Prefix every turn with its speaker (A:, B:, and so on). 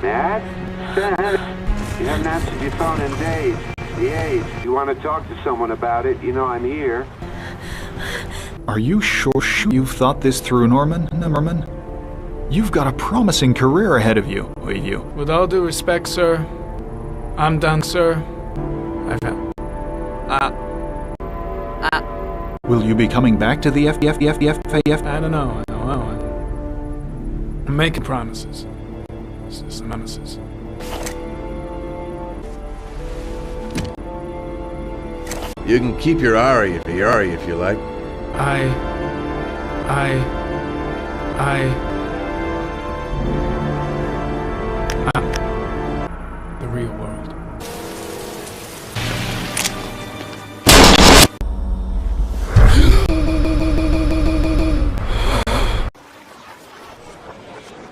A: Matt? You haven't answered your phone in days. The age. You want to talk to someone about it, you know I'm here.
B: Are you sure you've thought this through, Norman? Norman? You've got a promising career ahead of you.
C: With all due respect, sir, I'm done, sir.
B: Will you be coming back to the FFF?
C: I don't know. I'm making promises. Some promises.
D: You can keep your Ari if you like.
C: The real world.